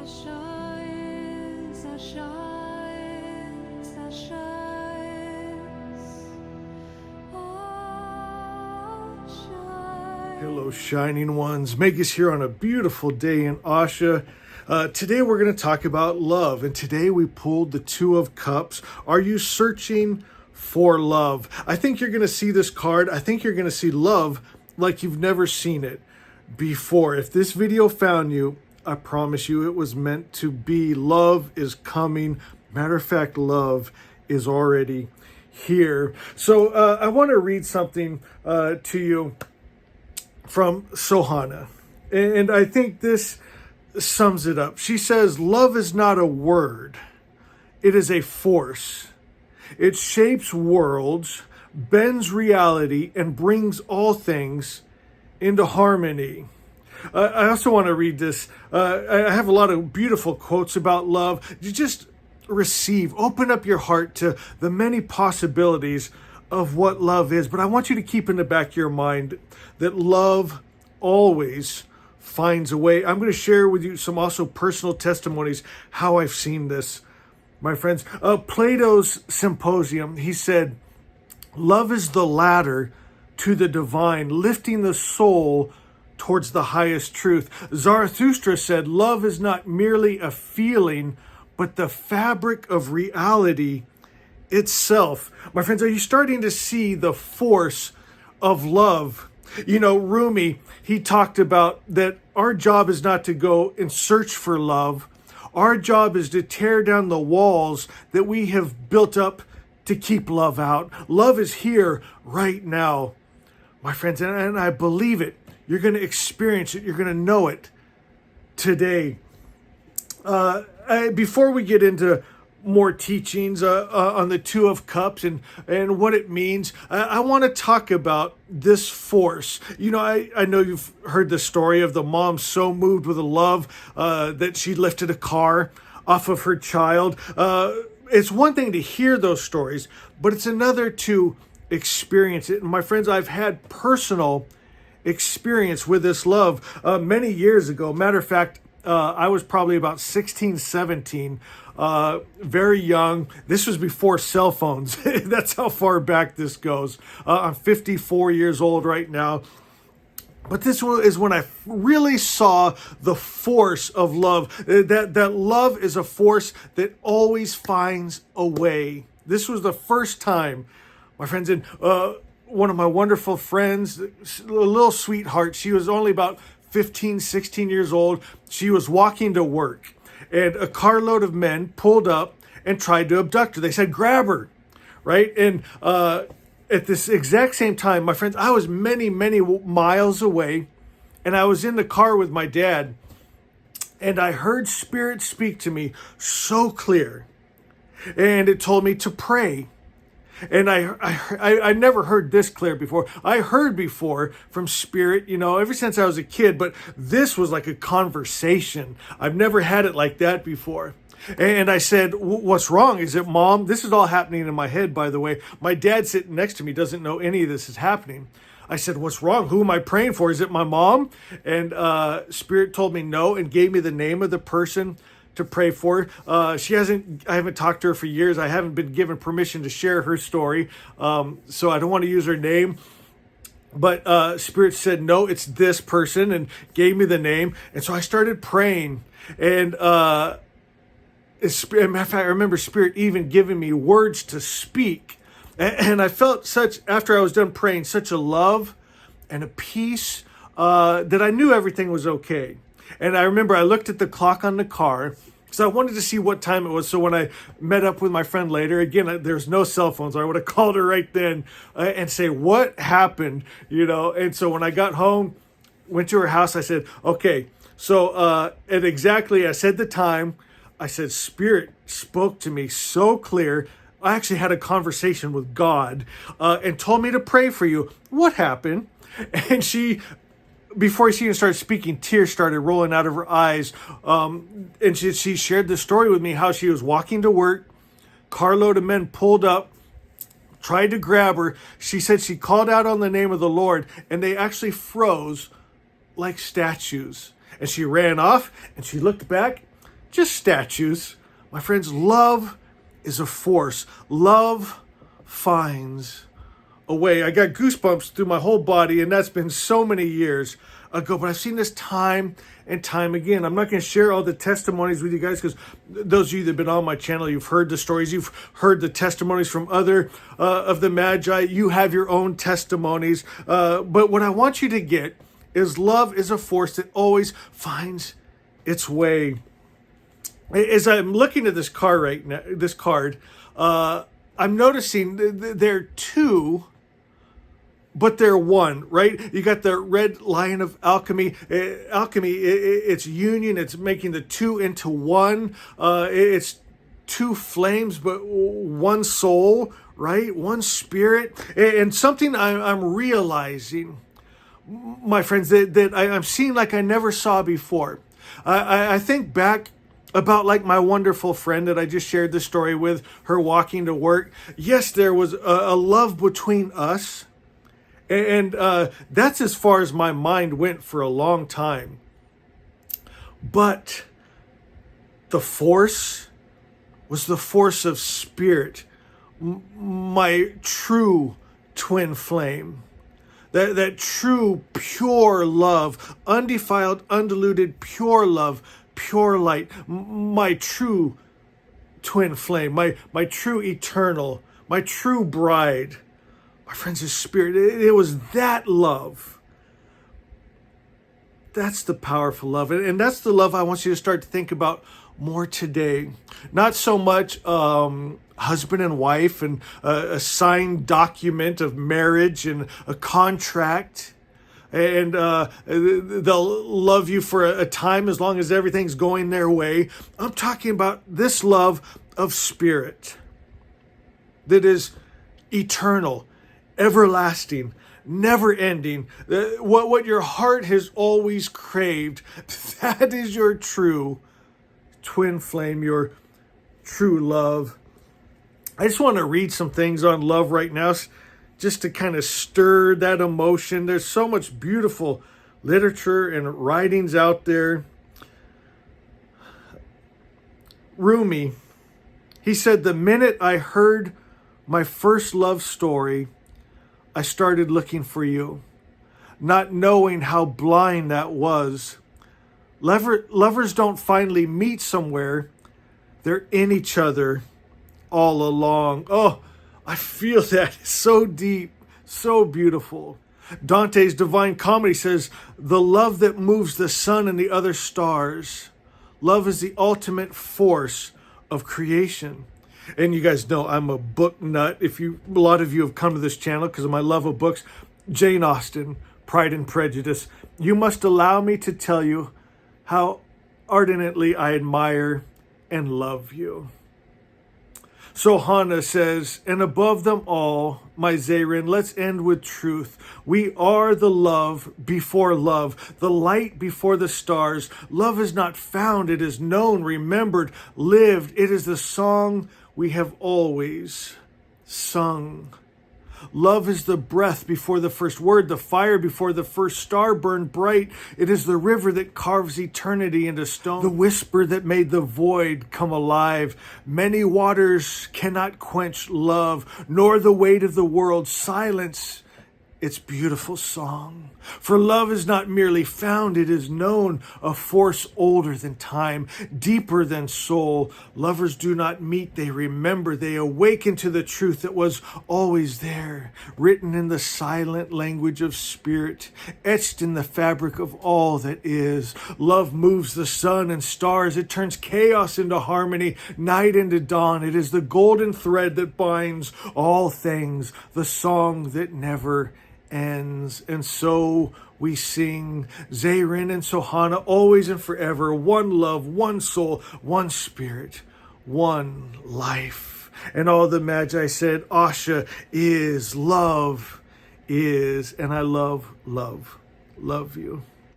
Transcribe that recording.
Hello, shining ones. Meg is here on a beautiful day in Asha. Today we're going to talk about love, and today we pulled the Two of Cups. Are you searching for love? I think you're going to see this card. I think you're going to see love like you've never seen it before. If this video found you, I promise you it was meant to be. Love is coming. Matter of fact, love is already here. So I want to read something to you from Sohana. And I think this sums it up. She says, love is not a word. It is a force. It shapes worlds, bends reality, and brings all things into harmony. I also want to read this. I have a lot of beautiful quotes about love. You just receive, open up your heart to the many possibilities of what love is. But I want you to keep in the back of your mind that love always finds a way. I'm going to share with you some also personal testimonies, how I've seen this, my friends. Plato's Symposium, he said, love is the ladder to the divine, lifting the soul towards the highest truth. Zarathustra said, love is not merely a feeling, but the fabric of reality itself. My friends, are you starting to see the force of love? You know, Rumi, he talked about that our job is not to go and search for love. Our job is to tear down the walls that we have built up to keep love out. Love is here right now, my friends, and I believe it. You're going to experience it. You're going to know it today. Before we get into more teachings on the Two of Cups and what it means, I want to talk about this force. You know, I know you've heard the story of the mom so moved with a love that she lifted a car off of her child. It's one thing to hear those stories, but it's another to experience it. And my friends, I've had personal experience with this love many years ago. Matter of fact, I was probably about 16, 17, very young. This was before cell phones. That's how far back this goes. I'm 54 years old right now. But this is when I really saw the force of love. That love is a force that always finds a way. This was the first time, my friends, and one of my wonderful friends, a little sweetheart, she was only about 15, 16 years old. She was walking to work, and a carload of men pulled up and tried to abduct her. They said, grab her, right? And at this exact same time, my friends, I was many, many miles away, and I was in the car with my dad, and I heard Spirit speak to me so clear, and it told me to pray. And I never heard this clear before. I heard before from Spirit, you know, ever since I was a kid, but this was like a conversation. I've never had it like that before. And I said, what's wrong? Is it Mom? This is all happening in my head, by the way. My dad sitting next to me doesn't know any of this is happening. I said, what's wrong? Who am I praying for? Is it my mom? And Spirit told me no and gave me the name of the person to pray for. I haven't talked to her for years. I haven't been given permission to share her story. So I don't want to use her name. But Spirit said, no, it's this person, and gave me the name. And so I started praying. And matter of fact, I remember Spirit even giving me words to speak. And I felt after I was done praying, such a love and a peace that I knew everything was okay. And I remember I looked at the clock on the car because I wanted to see what time it was. So when I met up with my friend later, again, there's no cell phones. I would have called her right then and say, what happened? You know? And so when I got home, went to her house, I said, okay. So at exactly, I said the time, I said, Spirit spoke to me so clear. I actually had a conversation with God and told me to pray for you. What happened? And before she even started speaking, tears started rolling out of her eyes. And she shared the story with me, how she was walking to work. Carload of men pulled up, tried to grab her. She said she called out on the name of the Lord, and they actually froze like statues. And she ran off, and she looked back. just statues. My friends, love is a force. Love finds a way. I got goosebumps through my whole body, and that's been so many years ago, but I've seen this time and time again. I'm not going to share all the testimonies with you guys because those of you that have been on my channel, you've heard the stories, you've heard the testimonies from other of the Magi. You have your own testimonies, but what I want you to get is love is a force that always finds its way. As I'm looking at this card right now, I'm noticing there are two, but they're one, right? You got the red lion of alchemy. It's union. It's making the two into one. It's two flames, but one soul, right? One spirit. And something I'm realizing, my friends, that I'm seeing like I never saw before. I think back about like my wonderful friend that I just shared the story with, her walking to work. Yes, there was a love between us. And that's as far as my mind went for a long time. But the force was the force of spirit, my true twin flame. That true, pure love, undefiled, undiluted, pure love, pure light, my true twin flame, my true eternal, my true bride. My friends, His Spirit, it was that love. That's the powerful love. And that's the love I want you to start to think about more today. Not so much husband and wife and a signed document of marriage and a contract. And they'll love you for a time as long as everything's going their way. I'm talking about this love of spirit that is eternal, everlasting, never ending. What your heart has always craved, that is your true twin flame, your true love. I just want to read some things on love right now, just to kind of stir that emotion. There's so much beautiful literature and writings out there. Rumi, he said, the minute I heard my first love story, I started looking for you, not knowing how blind that was. Lovers don't finally meet somewhere. They're in each other all along. Oh, I feel that. It's so deep, so beautiful. Dante's Divine Comedy says, the love that moves the sun and the other stars. Love is the ultimate force of creation. And you guys know I'm a book nut. A lot of you have come to this channel because of my love of books. Jane Austen, Pride and Prejudice. You must allow me to tell you how ardently I admire and love you. Sohana says, and above them all, my Zayren, let's end with truth. We are the love before love, the light before the stars. Love is not found, it is known, remembered, lived. It is the song we have always sung. Love is the breath before the first word, the fire before the first star burned bright. It is the river that carves eternity into stone, the whisper that made the void come alive. Many waters cannot quench love, nor the weight of the world silence its beautiful song. For love is not merely found, it is known, a force older than time, deeper than soul. Lovers do not meet, they remember, they awaken to the truth that was always there, written in the silent language of spirit, etched in the fabric of all that is. Love moves the sun and stars, it turns chaos into harmony, night into dawn. It is the golden thread that binds all things, the song that never ends. And so we sing Zayren and Sohana, always and forever, one love, one soul, one spirit, one life. And all the Magi said, Asha is, love is, and I love you.